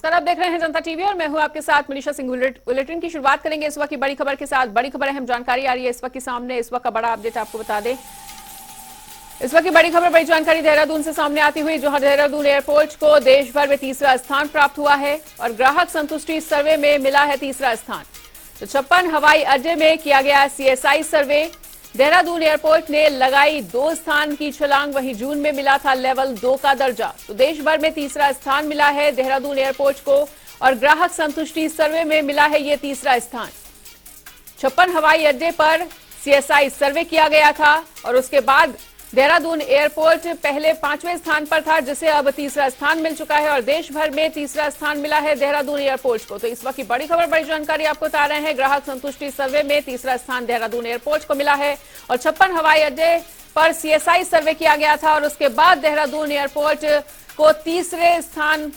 नमस्कार, आप देख रहे हैं जनता टीवी और मैं हूं आपके साथ मनीषा सिंह। बुलेटिन की शुरुआत करेंगे इस वक्त की बड़ी खबर के साथ। बड़ी खबर अहम जानकारी आ रही है इस वक्त के सामने। इस वक्त का बड़ा अपडेट आपको बता दें। इस वक्त की बड़ी खबर, बड़ी जानकारी देहरादून से सामने आती हुई, जहां देहरादून एयरपोर्ट को देश भर में तीसरा स्थान प्राप्त हुआ है और ग्राहक संतुष्टि सर्वे में मिला है तीसरा स्थान। तो 56 हवाई अड्डे में किया गया CSI सर्वे। देहरादून एयरपोर्ट ने लगाई 2 स्थान की छलांग, वहीं जून में मिला था लेवल 2 का दर्जा। तो देश भर में तीसरा स्थान मिला है देहरादून एयरपोर्ट को और ग्राहक संतुष्टि सर्वे में मिला है ये तीसरा स्थान। 56 हवाई अड्डे पर CSI सर्वे किया गया था और उसके बाद देहरादून एयरपोर्ट पहले 5वें स्थान पर था, जिसे अब तीसरा स्थान मिल चुका है और देश भर में तीसरा स्थान मिला है देहरादून एयरपोर्ट को। तो इस वक्त की बड़ी खबर, बड़ी जानकारी आपको बता रहे हैं। ग्राहक संतुष्टि सर्वे में तीसरा स्थान देहरादून एयरपोर्ट को मिला है और 56 हवाई अड्डे पर CSI सर्वे किया गया था और उसके बाद देहरादून एयरपोर्ट को तीसरे स्थान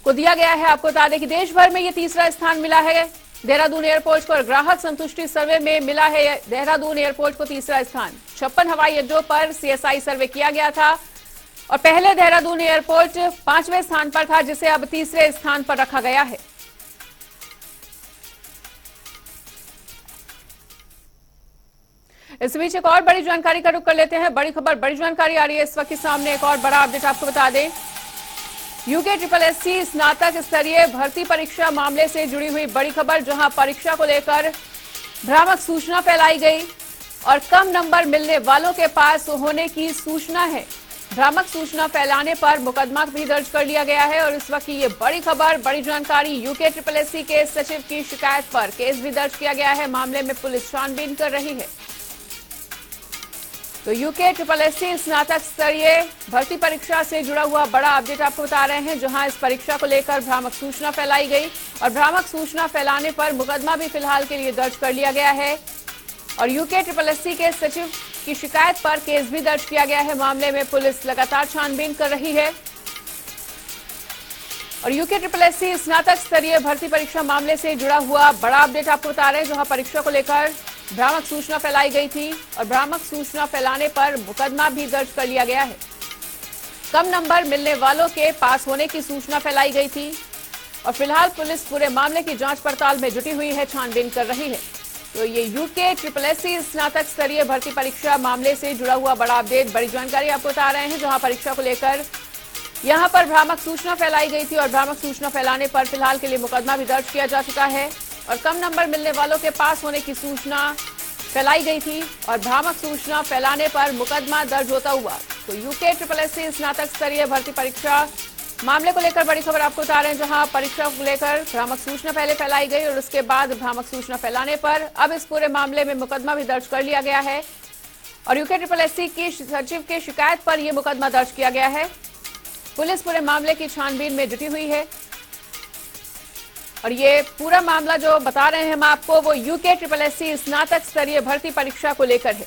को दिया गया है। आपको बता दें कि देश भर में ये तीसरा स्थान मिला है देहरादून एयरपोर्ट को और ग्राहक संतुष्टि सर्वे में मिला है देहरादून एयरपोर्ट को तीसरा स्थान। 56 हवाई अड्डों पर CSI सर्वे किया गया था और पहले देहरादून एयरपोर्ट 5वें स्थान पर था, जिसे अब तीसरे स्थान पर रखा गया है। इस बीच एक और बड़ी जानकारी का रुख कर लेते हैं। बड़ी खबर, बड़ी जानकारी आ रही है इस वक्त के सामने। एक और बड़ा अपडेट आपको बता दें। UKSSC स्नातक स्तरीय भर्ती परीक्षा मामले से जुड़ी हुई बड़ी खबर, जहां परीक्षा को लेकर भ्रामक सूचना फैलाई गई और कम नंबर मिलने वालों के पास होने की सूचना है। भ्रामक सूचना फैलाने पर मुकदमा भी दर्ज कर लिया गया है और इस वक्त की ये बड़ी खबर, बड़ी जानकारी। UKSSC के सचिव की शिकायत पर केस भी दर्ज किया गया है। मामले में पुलिस छानबीन कर रही है। तो UKSSC स्नातक स्तरीय भर्ती परीक्षा से जुड़ा हुआ बड़ा अपडेट आपको बता रहे हैं, जहां इस परीक्षा को लेकर भ्रामक सूचना फैलाई गई और भ्रामक सूचना फैलाने पर मुकदमा भी फिलहाल के लिए दर्ज कर लिया गया है और UKSSC के सचिव की शिकायत पर केस भी दर्ज किया गया है। मामले में पुलिस लगातार छानबीन कर रही है और UKSSC स्नातक स्तरीय भर्ती परीक्षा मामले से जुड़ा हुआ बड़ा अपडेट आपको बता रहे हैं, जहां परीक्षा को लेकर भ्रामक सूचना फैलाई गई थी और भ्रामक सूचना फैलाने पर मुकदमा भी दर्ज कर लिया गया है। कम नंबर मिलने वालों के पास होने की सूचना फैलाई गई थी और फिलहाल पुलिस पूरे मामले की जांच पड़ताल में जुटी हुई है, छानबीन कर रही है। तो ये UKSSC स्नातक स्तरीय भर्ती परीक्षा मामले से जुड़ा हुआ बड़ा अपडेट, बड़ी जानकारी आपको बता रहे हैं, जहां परीक्षा को लेकर यहां पर भ्रामक सूचना फैलाई गई थी और भ्रामक सूचना फैलाने पर फिलहाल के लिए मुकदमा भी दर्ज किया जा चुका है और कम नंबर मिलने वालों के पास होने की सूचना फैलाई गई थी और भ्रामक सूचना फैलाने पर मुकदमा दर्ज होता हुआ। तो UKSSC स्नातक स्तरीय भर्ती परीक्षा मामले को लेकर बड़ी खबर आपको बता रहे हैं, जहां परीक्षा को लेकर भ्रामक सूचना पहले फैलाई गई और उसके बाद भ्रामक सूचना फैलाने पर अब इस पूरे मामले में मुकदमा भी दर्ज कर लिया गया है और UKSSC की सचिव की शिकायत पर यह मुकदमा दर्ज किया गया है। पुलिस पूरे मामले की छानबीन में जुटी हुई है और ये पूरा मामला जो बता रहे हैं हम आपको, वो UKSSC स्नातक स्तरीय भर्ती परीक्षा को लेकर है।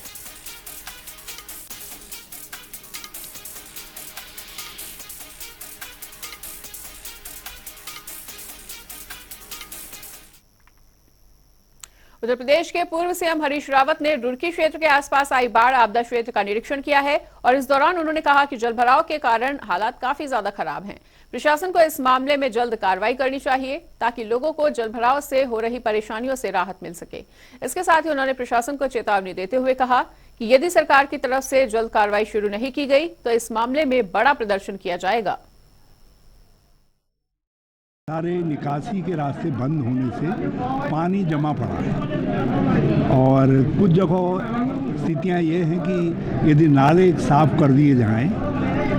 उत्तर प्रदेश के पूर्व CM हरीश रावत ने रुड़की क्षेत्र के आसपास आई बाढ़ आपदा क्षेत्र का निरीक्षण किया है और इस दौरान उन्होंने कहा कि जलभराव के कारण हालात काफी ज्यादा खराब हैं। प्रशासन को इस मामले में जल्द कार्रवाई करनी चाहिए ताकि लोगों को जलभराव से हो रही परेशानियों से राहत मिल सके। इसके साथ ही उन्होंने प्रशासन को चेतावनी देते हुए कहा कि यदि सरकार की तरफ से जल्द कार्रवाई शुरू नहीं की गई तो इस मामले में बड़ा प्रदर्शन किया जाएगा। सारे निकासी के रास्ते बंद होने से पानी जमा पड़ा है और कुछ जगह स्थितियां ये हैं कि यदि नाले साफ कर दिए जाएं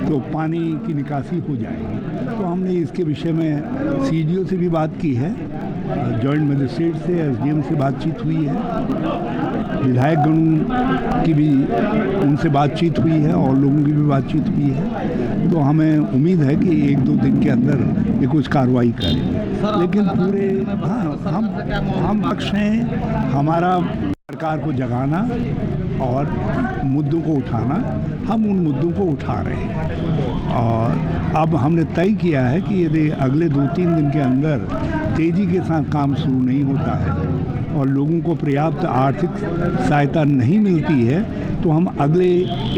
तो पानी की निकासी हो जाएगी। तो हमने इसके विषय में CDO से भी बात की है, जॉइंट मजिस्ट्रेट से, SDM से बातचीत हुई है, विधायकगण की भी उनसे बातचीत हुई है और लोगों की भी बातचीत हुई है। तो हमें उम्मीद है कि 1-2 दिन के अंदर ये कुछ कार्रवाई करेंगे। लेकिन पूरे हम पक्ष हैं, हमारा सरकार को जगाना और मुद्दों को उठाना। हम उन मुद्दों को उठा रहे हैं और अब हमने तय किया है कि यदि अगले 2-3 दिन के अंदर तेज़ी के साथ काम शुरू नहीं होता है और लोगों को पर्याप्त आर्थिक सहायता नहीं मिलती है, तो हम अगले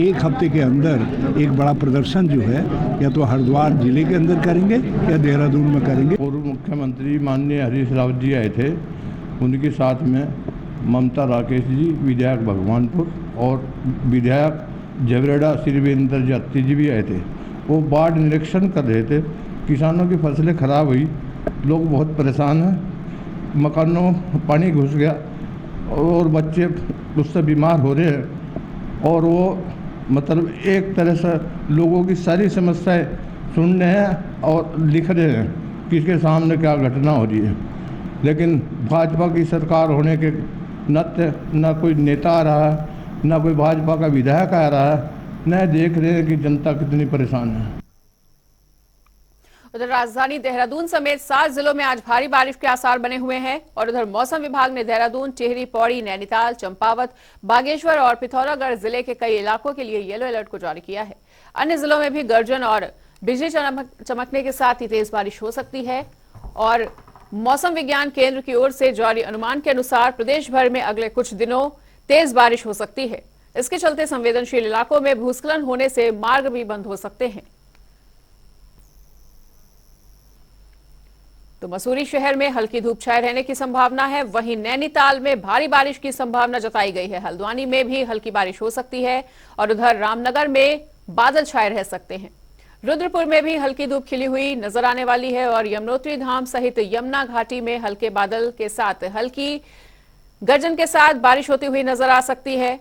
एक हफ्ते के अंदर एक बड़ा प्रदर्शन जो है या तो हरिद्वार जिले के अंदर करेंगे या देहरादून में करेंगे। पूर्व मुख्यमंत्री माननीय हरीश रावत जी आए थे, उनके साथ में ममता राकेश जी विधायक भगवानपुर और विधायक जबरेड़ा श्रीवेंद्र जाती जी भी आए थे। वो बाढ़ निरीक्षण कर रहे थे। किसानों की फसलें खराब हुई, लोग बहुत परेशान हैं, मकानों पानी घुस गया और बच्चे उससे बीमार हो रहे हैं। और वो मतलब एक तरह से लोगों की सारी समस्याएं सुन रहे हैं और लिख रहे हैं कि इसके सामने क्या घटना हो रही है। लेकिन भाजपा की सरकार होने के नाते न कोई नेता आ रहा है, न कोई भाजपा का विधायक आ रहा है, न देख रहे हैं कि जनता कितनी परेशान है। उधर राजधानी देहरादून समेत 7 जिलों में आज भारी बारिश के आसार बने हुए हैं और उधर मौसम विभाग ने देहरादून, टिहरी, पौड़ी, नैनीताल, चंपावत, बागेश्वर और पिथौरागढ़ जिले के कई इलाकों के लिए येलो अलर्ट को जारी किया है। अन्य जिलों में भी गर्जन और बिजली चमकने के साथ ही तेज बारिश हो सकती है और मौसम विज्ञान केंद्र की ओर से जारी अनुमान के अनुसार प्रदेश भर में अगले कुछ दिनों तेज बारिश हो सकती है। इसके चलते संवेदनशील इलाकों में भूस्खलन होने से मार्ग भी बंद हो सकते हैं। तो मसूरी शहर में हल्की धूप छाए रहने की संभावना है, वहीं नैनीताल में भारी बारिश की संभावना जताई गई है। हल्द्वानी में भी हल्की बारिश हो सकती है और उधर रामनगर में बादल छाए रह सकते हैं। रुद्रपुर में भी हल्की धूप खिली हुई नजर आने वाली है और यमुनोत्री धाम सहित यमुना घाटी में हल्के बादल के साथ हल्की गर्जन के साथ बारिश होती हुई नजर आ सकती है।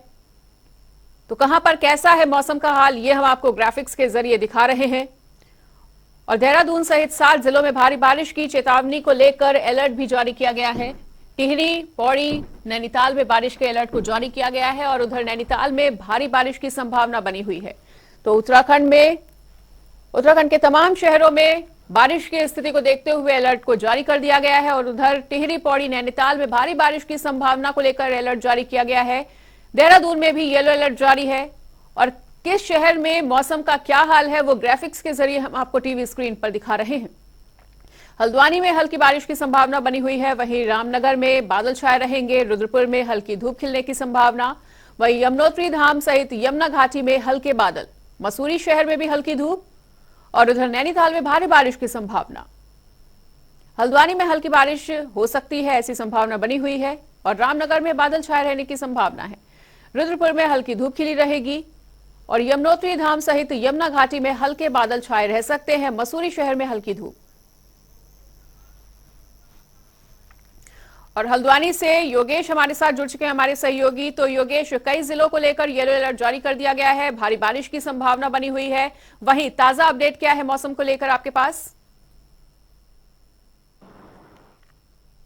तो कहां पर कैसा है मौसम का हाल, ये हम आपको ग्राफिक्स के जरिए दिखा रहे हैं। और देहरादून सहित 7 जिलों में भारी बारिश की चेतावनी को लेकर अलर्ट भी जारी किया गया है। टिहरी, पौड़ी, नैनीताल में बारिश के अलर्ट को जारी किया गया है और उधर नैनीताल में भारी बारिश की संभावना बनी हुई है। तो उत्तराखंड के तमाम शहरों में बारिश की स्थिति को देखते हुए अलर्ट को जारी कर दिया गया है और उधर टिहरी, पौड़ी, नैनीताल में भारी बारिश की संभावना को लेकर अलर्ट जारी किया गया है। देहरादून में भी येलो अलर्ट जारी है और किस शहर में मौसम का क्या हाल है वो ग्राफिक्स के जरिए हम आपको टीवी स्क्रीन पर दिखा रहे हैं। हल्द्वानी में हल्की बारिश की संभावना बनी हुई है, वहीं रामनगर में बादल छाए रहेंगे, रुद्रपुर में हल्की धूप खिलने की संभावना, वहीं यमुनोत्री धाम सहित यमुना घाटी में हल्के बादल, मसूरी शहर में भी हल्की धूप और उधर नैनीताल में भारी बारिश की संभावना। हल्द्वानी में हल्की बारिश हो सकती है, ऐसी संभावना बनी हुई है और रामनगर में बादल छाए रहने की संभावना है। रुद्रपुर में हल्की धूप खिली रहेगी और यमुनोत्री धाम सहित यमुना घाटी में हल्के बादल छाए रह सकते हैं। मसूरी शहर में हल्की धूप। और हल्द्वानी से योगेश हमारे साथ जुड़ चुके हैं, हमारे सहयोगी। तो योगेश, कई जिलों को लेकर येलो अलर्ट जारी कर दिया गया है, भारी बारिश की संभावना बनी हुई है, वहीं ताजा अपडेट क्या है मौसम को लेकर आपके पास?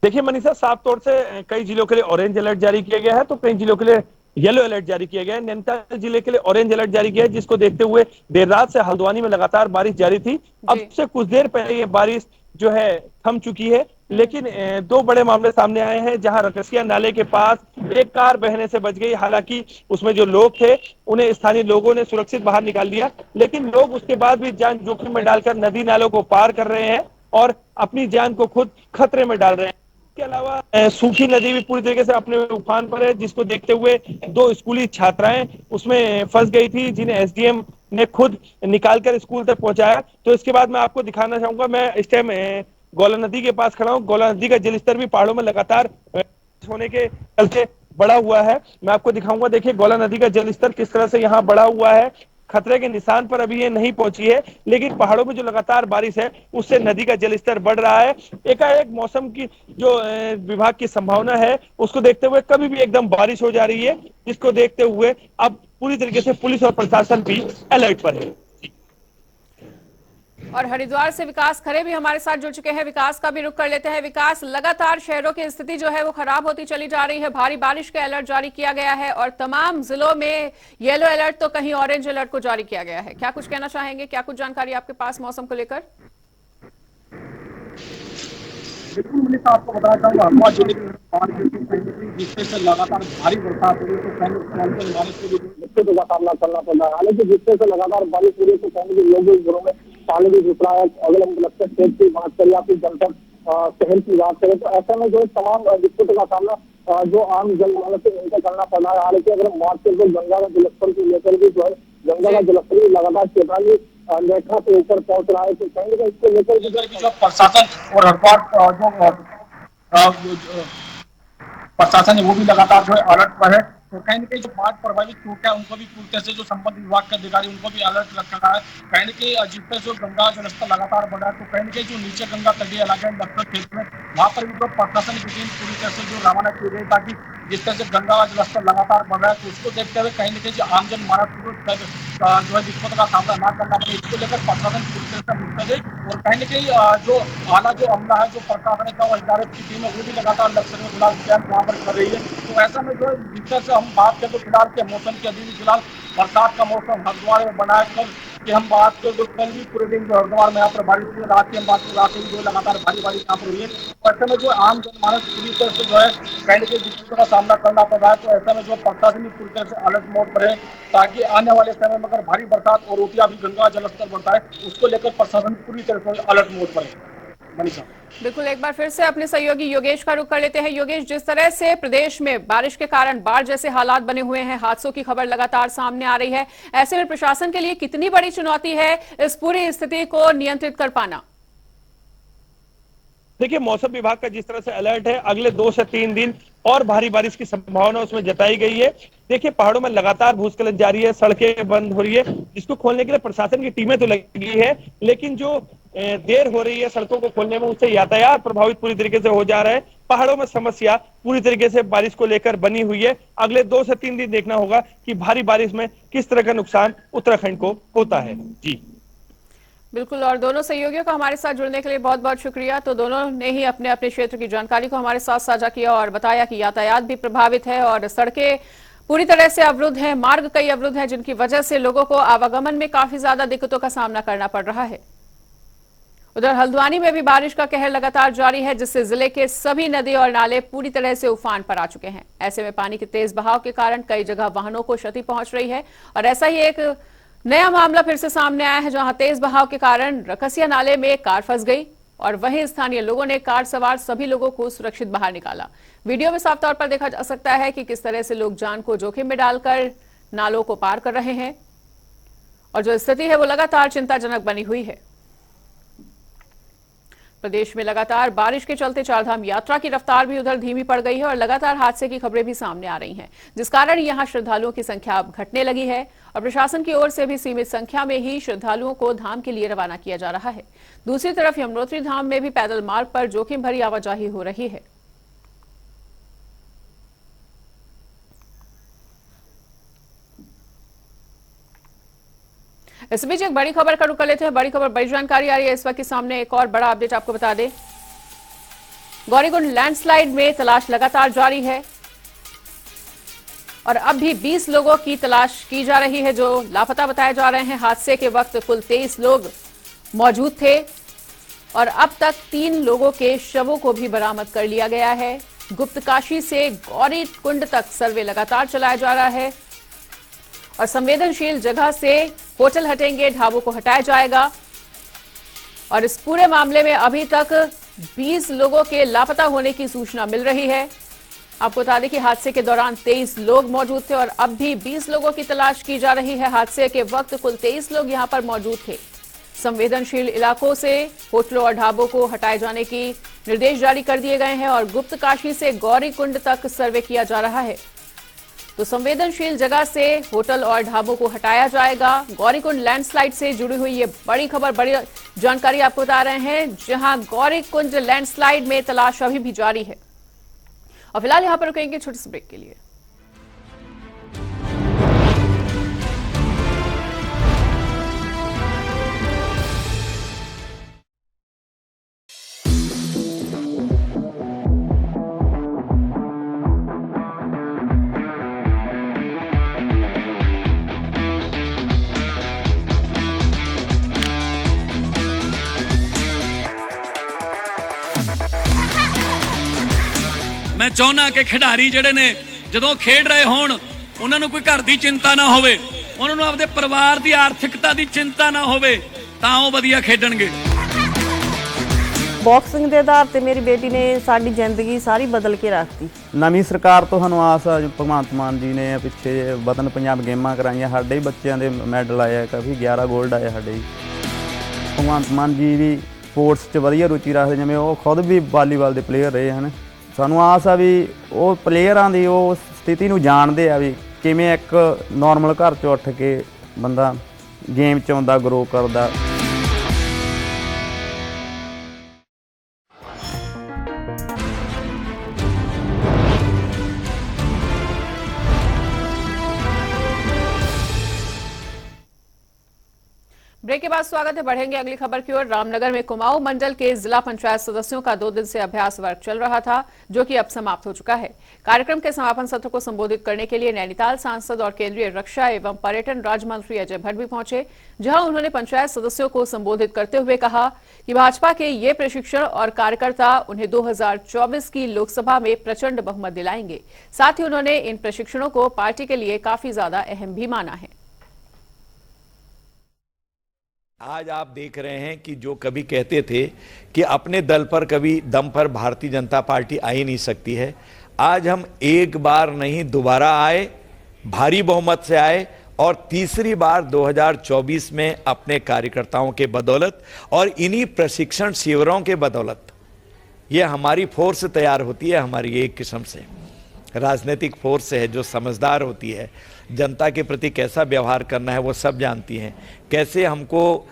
देखिए मनीषा, साफ तौर से कई जिलों के लिए ऑरेंज अलर्ट जारी किया गया है तो कई जिलों के लिए येलो अलर्ट जारी किया गया है। नैनीताल जिले के लिए ऑरेंज अलर्ट जारी किया है, जिसको देखते हुए देर रात से हल्द्वानी में लगातार बारिश जारी थी। अब से कुछ देर पहले ये बारिश जो है थम चुकी है, लेकिन 2 बड़े मामले सामने आए हैं जहां रकसिया नाले के पास एक कार बहने से बच गई। हालांकि उसमें जो लोग थे उन्हें स्थानीय लोगों ने सुरक्षित बाहर निकाल दिया, लेकिन लोग उसके बाद भी जान जोखिम में डालकर नदी नालों को पार कर रहे हैं और अपनी जान को खुद खतरे में डाल रहे हैं। इसके अलावा सूखी नदी भी पूरी तरीके से अपने उफान पर है, जिसको देखते हुए 2 स्कूली छात्राएं उसमें फंस गई थी, जिन्हें एसडीएम ने खुद निकालकर स्कूल तक पहुंचाया। तो इसके बाद मैं आपको दिखाना चाहूंगा, मैं इस टाइम गौला नदी के पास खड़ा हूँ। गौला नदी का जलस्तर भी पहाड़ों में लगातार होने के चलते बढ़ा हुआ है। मैं आपको दिखाऊंगा, देखिए गौला नदी का जलस्तर किस तरह से यहाँ बढ़ा हुआ है। खतरे के निशान पर अभी ये नहीं पहुंची है, लेकिन पहाड़ों में जो लगातार बारिश है उससे नदी का जलस्तर बढ़ रहा है। एकाएक मौसम की जो विभाग की संभावना है उसको देखते हुए कभी भी एकदम बारिश हो जा रही है, जिसको देखते हुए अब पूरी तरीके से पुलिस और प्रशासन भी अलर्ट पर है। और हरिद्वार से विकास खरे भी हमारे साथ जुड़ चुके हैं, विकास का भी रुख कर लेते हैं। विकास, लगातार शहरों की स्थिति जो है वो खराब होती चली जा रही है, भारी बारिश का अलर्ट जारी किया गया है और तमाम जिलों में येलो अलर्ट तो कहीं ऑरेंज अलर्ट को जारी किया गया है। क्या कुछ कहना चाहेंगे, क्या कुछ जानकारी आपके पास मौसम को लेकर? बिल्कुल मनीषा, आपको बताना चाहूंगा हरवा जिले में जिससे लगातार भारी बरसात हो रही है तो बारिश की दिक्कतों का सामना करना पड़ रहा है। हालांकि जिससे से लगातार बारिश हो रही है तो कहने के लोगों के घरों में पानी भी घुस रहा है। अगर हम खेत की बात करें या फिर जनपद शहर की बात करें तो ऐसे में जो तमाम दिक्कतों का सामना जो आम जनमानस है उनको करना पड़ रहा है। हालांकि अगर हम बात करें तो गंगा का जलस्तर को लेकर भी जो है गंगा का जलस्तर भी लगातार 43 रेखा से ऊपर पहुंच रहा है। तो कहीं ना कहीं इसको लेकर जो प्रशासन और हर प्रशासन है वो भी लगातार जो है अलर्ट पर है। तो कहीं ना कहीं जो बाढ़ प्रभावित टूट है उनको भी पूरी तरह से जो संबंधित विभाग के अधिकारी उनको भी अलर्ट रखा गया है। कहीं ना कहीं जिस तरह जो गंगा जलस्तर लगातार बढ़ा है तो कहीं ना कहीं जो नीचे गंगा तटीय इलाके लखनऊ क्षेत्र में वहां पर भी जो प्रशासन की टीम पूरी तरह से जो रवाना की गई ताकि जिस तरह से गंगा का जलस्तर लगातार बढ़ रहा है तो उसको देखते हुए कहीं ना कहीं जो आम जनमानस को जो है दिक्कत का सामना न करना पड़े इसको लेकर प्रशासन पूरी तरह से मुस्तैद है। और कहीं ना कहीं जो आला जो अमला है जो प्रशासन का और एसडीआरएफ की टीम है वो भी लगातार लक्ष्य में फिलहाल कैंप वहाँ पर कर रही है। तो ऐसा में जो जिस तरह से हम बात करें तो फिलहाल के मौसम के अधीन फिलहाल बरसात का मौसम हरिद्वार में बना है। कल की हम बात करें तो कल भी पूरे दिन जो हरिद्वार में यहाँ पर बारिश हुई, रात की हम बात करें रात में जो लगातार भारी बारिश यहाँ पर हुई है। तो ऐसे में जो आम जनमानस पूरी तरह से जो है कहीं ना कहीं दिक्कतों का सामना करना पड़ रहा है। तो ऐसे में जो प्रशासन भी पूरी तरह से अलर्ट मोड पर है ताकि आने वाले समय में अगर भारी बरसात और रोटियां भी गंगा जलस्तर बढ़ता है उसको लेकर प्रशासन पूरी तरह से अलर्ट मोड पर है। मनीषा, बिल्कुल, एक बार फिर से अपने सहयोगी योगेश का रुख कर लेते हैं। योगेश, जिस तरह से प्रदेश में बारिश के कारण बाढ़ जैसे हालात बने हुए हैं, हादसों की खबर लगातार सामने आ रही है, ऐसे में प्रशासन के लिए कितनी बड़ी चुनौती है इस पूरी स्थिति को नियंत्रित कर पाना? देखिए, मौसम विभाग का जिस तरह से अलर्ट है, अगले 2 से 3 दिन और भारी बारिश की संभावना उसमें जताई गई है। देखिए, पहाड़ों में लगातार भूस्खलन जारी है, सड़कें बंद हो रही है, जिसको खोलने के लिए प्रशासन की टीमें तो लगी है, लेकिन जो देर हो रही है सड़कों को खोलने में उससे यातायात प्रभावित पूरी तरीके से हो जा रहा है। पहाड़ों में समस्या पूरी तरीके से बारिश को लेकर बनी हुई है। अगले 2 से 3 दिन देखना होगा कि भारी बारिश में किस तरह का नुकसान उत्तराखंड को होता है। जी बिल्कुल, और दोनों सहयोगियों का हमारे साथ जुड़ने के लिए बहुत बहुत शुक्रिया। तो दोनों ने ही अपने अपने क्षेत्र की जानकारी को हमारे साथ साझा किया और बताया कि यातायात भी प्रभावित है और सड़कें पूरी तरह से अवरुद्ध है, मार्ग कई अवरुद्ध है, जिनकी वजह से लोगों को आवागमन में काफी ज्यादा दिक्कतों का सामना करना पड़ रहा है। उधर हल्द्वानी में भी बारिश का कहर लगातार जारी है, जिससे जिले के सभी नदी और नाले पूरी तरह से उफान पर आ चुके हैं। ऐसे में पानी के तेज बहाव के कारण कई जगह वाहनों को क्षति पहुंच रही है और ऐसा ही एक नया मामला फिर से सामने आया है, जहां तेज बहाव के कारण रकसिया नाले में एक कार फंस गई और वहीं स्थानीय लोगों ने कार सवार सभी लोगों को सुरक्षित बाहर निकाला। वीडियो में साफ तौर पर देखा जा सकता है कि किस तरह से लोग जान को जोखिम में डालकर नालों को पार कर रहे हैं और जो स्थिति है वो लगातार चिंताजनक बनी हुई है। प्रदेश में लगातार बारिश के चलते चारधाम यात्रा की रफ्तार भी उधर धीमी पड़ गई है और लगातार हादसे की खबरें भी सामने आ रही हैं, जिस कारण यहां श्रद्धालुओं की संख्या अब घटने लगी है और प्रशासन की ओर से भी सीमित संख्या में ही श्रद्धालुओं को धाम के लिए रवाना किया जा रहा है। दूसरी तरफ यमुनोत्री धाम में भी पैदल मार्ग पर जोखिम भरी आवाजाही हो रही है। इस बीच एक बड़ी खबर का रुख कर लेते हैं। बड़ी खबर, बड़ी जानकारी आ रही है इस वक्त के सामने। एक और बड़ा अपडेट आपको बता दें, गौरीकुंड लैंडस्लाइड में तलाश लगातार जारी है और अब भी 20 लोगों की तलाश की जा रही है जो लापता बताए जा रहे हैं। हादसे के वक्त कुल 23 लोग मौजूद थे और अब तक 3 लोगों के शवों को भी बरामद कर लिया गया है। गुप्तकाशी से गौरीकुंड तक सर्वे लगातार चलाया जा रहा है और संवेदनशील जगह से होटल हटेंगे, ढाबों को हटाया जाएगा और इस पूरे मामले में अभी तक 20 लोगों के लापता होने की सूचना मिल रही है। आपको बता दें कि हादसे के दौरान 23 लोग मौजूद थे और अब भी 20 लोगों की तलाश की जा रही है। हादसे के वक्त कुल 23 लोग यहां पर मौजूद थे। संवेदनशील इलाकों से होटलों और ढाबों को हटाए जाने की निर्देश जारी कर दिए गए हैं और गुप्तकाशी से गौरीकुंड तक सर्वे किया जा रहा है। तो संवेदनशील जगह से होटल और ढाबों को हटाया जाएगा। गौरीकुंड लैंडस्लाइड से जुड़ी हुई ये बड़ी खबर, बड़ी जानकारी आपको बता रहे हैं, जहां गौरीकुंड लैंडस्लाइड में तलाश अभी भी जारी है। और फिलहाल यहां पर रुकेंगे छोटे से ब्रेक के लिए। मैं चाहना कि खिडारी ਜਿਹੜੇ ਨੇ ਜਦੋਂ ਖੇਡ ਰਹੇ ਹੋਣ ਉਹਨਾਂ ਨੂੰ ਕੋਈ ਘਰ ਦੀ ਚਿੰਤਾ ਨਾ ਹੋਵੇ, ਉਹਨਾਂ ਨੂੰ ਆਪਣੇ ਪਰਿਵਾਰ ਦੀ ਆਰਥਿਕਤਾ ਦੀ ਚਿੰਤਾ ਨਾ ਹੋਵੇ, ਤਾਂ ਉਹ ਵਧੀਆ ਖੇਡਣਗੇ। ਬਾਕਸਿੰਗ ਦੇ ਆਧਾਰ ਤੇ ਮੇਰੀ ਬੇਟੀ ਨੇ ਸਾਡੀ ਜ਼ਿੰਦਗੀ ਸਾਰੀ ਬਦਲ ਕੇ ਰੱਖਤੀ। ਨਵੀਂ ਸਰਕਾਰ ਤੋਂ ਸਾਨੂੰ ਆਸ ਆ, ਭਗਵੰਤ ਮਾਨ ਜੀ ਨੇ ਪਿੱਛੇ ਵਤਨ ਪੰਜਾਬ ਗੇਮਾਂ ਕਰਾਈਆਂ, ਸਾਡੇ ਹੀ ਬੱਚਿਆਂ ਦੇ ਮੈਡਲ ਆਏ ਆ, ਕਾਫੀ 11 골ਡ ਆਏ ਸਾਡੇ ਜੀ। ਭਗਵੰਤ ਮਾਨ ਜੀ ਵੀ ਸਪੋਰਟਸ 'ਚ ਵਧੀਆ ਰੁਚੀ ਰੱਖਦੇ, ਜਿਵੇਂ ਉਹ ਖੁਦ ਵੀ ਵਾਲੀਬਾਲ ਦੇ ਪਲੇਅਰ ਰਹੇ ਹਨ। ਸਾਨੂੰ ਆਸ ਆ ਵੀ ਉਹ ਪਲੇਅਰਾਂ ਦੀ ਉਹ ਸਥਿਤੀ ਨੂੰ ਜਾਣਦੇ ਆ ਵੀ ਕਿਵੇਂ ਇੱਕ ਨੋਰਮਲ ਘਰ 'ਚੋਂ ਉੱਠ ਕੇ ਬੰਦਾ ਗੇਮ 'ਚ ਆਉਂਦਾ, ਗਰੋ ਕਰਦਾ। ब्रेक के बाद स्वागत है, बढ़ेंगे अगली खबर की ओर। रामनगर में कुमाऊं मंडल के जिला पंचायत सदस्यों का 2 दिन से अभ्यास वर्ग चल रहा था, जो कि अब समाप्त हो चुका है। कार्यक्रम के समापन सत्र को संबोधित करने के लिए नैनीताल सांसद और केंद्रीय रक्षा एवं पर्यटन राज्य मंत्री अजय भट्ट भी पहुंचे, जहां उन्होंने पंचायत सदस्यों को संबोधित करते हुए कहा कि भाजपा के ये प्रशिक्षण और कार्यकर्ता उन्हें 2024 की लोकसभा में प्रचंड बहुमत दिलाएंगे। साथ ही उन्होंने इन प्रशिक्षणों को पार्टी के लिए काफी ज्यादा अहम भी माना है। आज आप देख रहे हैं कि जो कभी कहते थे कि अपने दल पर कभी दम पर भारतीय जनता पार्टी आ ही नहीं सकती है, आज हम एक बार नहीं दोबारा आए, भारी बहुमत से आए और तीसरी बार 2024 में अपने कार्यकर्ताओं के बदौलत और इन्हीं प्रशिक्षण शिविरों के बदौलत ये हमारी फोर्स तैयार होती है। हमारी एक किस्म से राजनीतिक फोर्स है जो समझदार होती है, जनता के प्रति कैसा व्यवहार करना है वो सब जानती हैं, कैसे हमको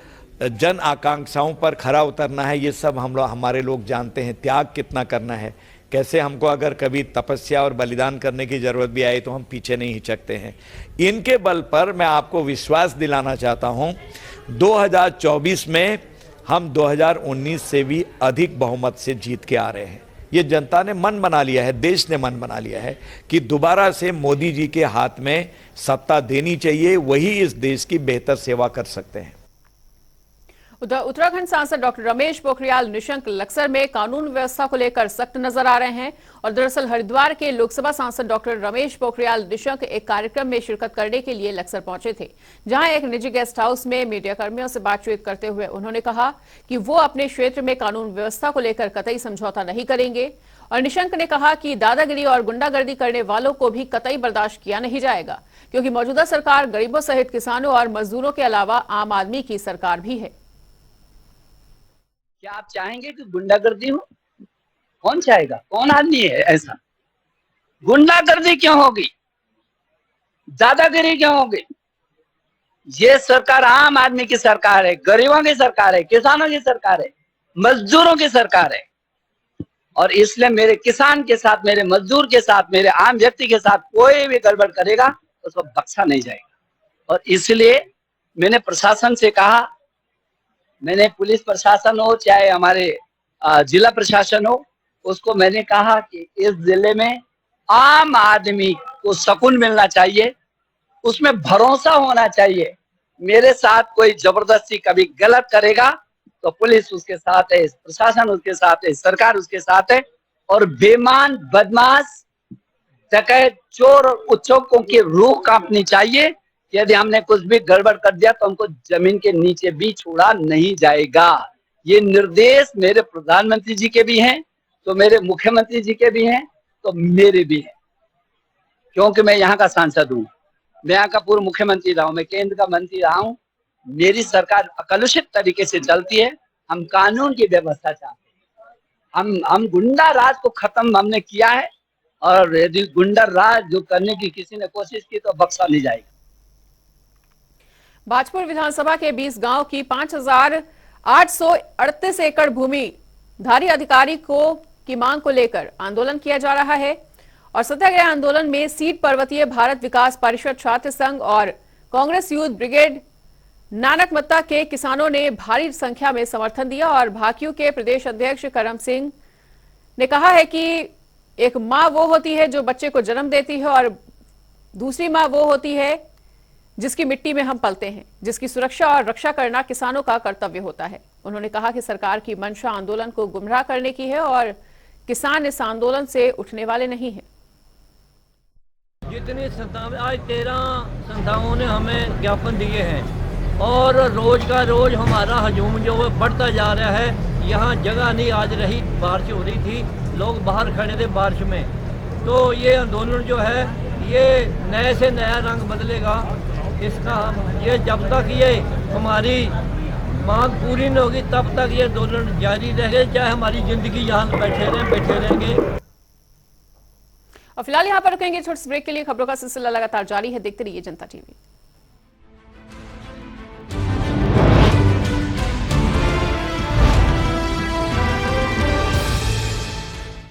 जन आकांक्षाओं पर खरा उतरना है ये सब हमारे लोग जानते हैं, त्याग कितना करना है, कैसे हमको अगर कभी तपस्या और बलिदान करने की ज़रूरत भी आए तो हम पीछे नहीं हिचकते हैं। इनके बल पर मैं आपको विश्वास दिलाना चाहता हूँ 2024 में हम 2019 से भी अधिक बहुमत से जीत के आ रहे हैं। ये जनता ने मन बना लिया है, देश ने मन बना लिया है कि दोबारा से मोदी जी के हाथ में सत्ता देनी चाहिए, वही इस देश की बेहतर सेवा कर सकते हैं। उधर उत्तराखंड सांसद डॉक्टर रमेश पोखरियाल निशंक लक्सर में कानून व्यवस्था को लेकर सख्त नजर आ रहे हैं और दरअसल हरिद्वार के लोकसभा सांसद डॉक्टर रमेश पोखरियाल निशंक एक कार्यक्रम में शिरकत करने के लिए लक्सर पहुंचे थे, जहां एक निजी गेस्ट हाउस में मीडिया कर्मियों से बातचीत करते हुए उन्होंने कहा कि वो अपने क्षेत्र में कानून व्यवस्था को लेकर कतई समझौता नहीं करेंगे और निशंक ने कहा कि दादागिरी और गुंडागर्दी करने वालों को भी कतई बर्दाश्त किया नहीं जाएगा, क्योंकि मौजूदा सरकार गरीबों सहित किसानों और मजदूरों के अलावा आम आदमी की सरकार भी है। क्या आप चाहेंगे कि गुंडागर्दी हो? कौन चाहेगा? कौन आदमी है ऐसा? गुंडागर्दी क्यों होगी? दादागिरी क्यों होगी? ये सरकार आम आदमी की सरकार है, गरीबों की सरकार है, किसानों की सरकार है, मजदूरों की सरकार है और इसलिए मेरे किसान के साथ, मेरे मजदूर के साथ, मेरे आम व्यक्ति के साथ कोई भी गड़बड़ करेगा उसको बख्शा नहीं जाएगा। और इसलिए मैंने प्रशासन से कहा, मैंने पुलिस प्रशासन हो चाहे हमारे जिला प्रशासन हो, उसको मैंने कहा कि इस जिले में आम आदमी को सुकून मिलना चाहिए, उसमें भरोसा होना चाहिए। मेरे साथ कोई जबरदस्ती कभी गलत करेगा तो पुलिस उसके साथ है, प्रशासन उसके साथ है, सरकार उसके साथ है और बेईमान, बदमाश, डकैत, चोर और उच्चों की रूह कांपनी चाहिए। यदि हमने कुछ भी गड़बड़ कर दिया तो हमको जमीन के नीचे भी छोड़ा नहीं जाएगा। ये निर्देश मेरे प्रधानमंत्री जी के भी हैं, तो मेरे मुख्यमंत्री जी के भी हैं, तो मेरे भी हैं, क्योंकि मैं यहाँ का सांसद हूँ, मैं यहाँ का पूर्व मुख्यमंत्री रहा हूँ, मैं केंद्र का मंत्री रहा हूँ। मेरी सरकार अकलुषित तरीके से चलती है। हम कानून की व्यवस्था चाहते हैं, हम गुंडा राज को खत्म हमने किया है और यदि गुंडा राज जो करने की किसी ने कोशिश की तो बख्शा नहीं जाएगा। भाजपुर विधानसभा के 20 गांव की 5,838 एकड़ भूमि धारी अधिकारी की मांग को लेकर आंदोलन किया जा रहा है और सत्याग्रह आंदोलन में सीट पर्वतीय भारत विकास परिषद छात्र संघ और कांग्रेस यूथ ब्रिगेड नानकमत्ता के किसानों ने भारी संख्या में समर्थन दिया और भाकियू के प्रदेश अध्यक्ष करम सिंह ने कहा है कि एक मां वो होती है जो बच्चे को जन्म देती है और दूसरी मां वो होती है जिसकी मिट्टी में हम पलते हैं, जिसकी सुरक्षा और रक्षा करना किसानों का कर्तव्य होता है। उन्होंने कहा कि सरकार की मंशा आंदोलन को गुमराह करने की है और किसान इस आंदोलन से उठने वाले नहीं हैं। जितनी संस्थाएं आज 13 संस्थाओं ने हमें ज्ञापन दिए हैं और रोज का रोज हमारा हजूम जो है बढ़ता जा रहा है यहाँ जगह नहीं आज रही, बारिश हो रही थी, लोग बाहर खड़े थे बारिश में। तो ये आंदोलन जो है ये नए से नया रंग बदलेगा। इसका ये जब तक ये हमारी मांग पूरी नहीं होगी तब तक ये आंदोलन जारी रहेगा, चाहे हमारी जिंदगी यहाँ बैठे रहेंगे। और फिलहाल यहाँ पर रुकेंगे छोटे से ब्रेक के लिए। खबरों का सिलसिला लगातार जारी है, देखते रहिए जनता टीवी।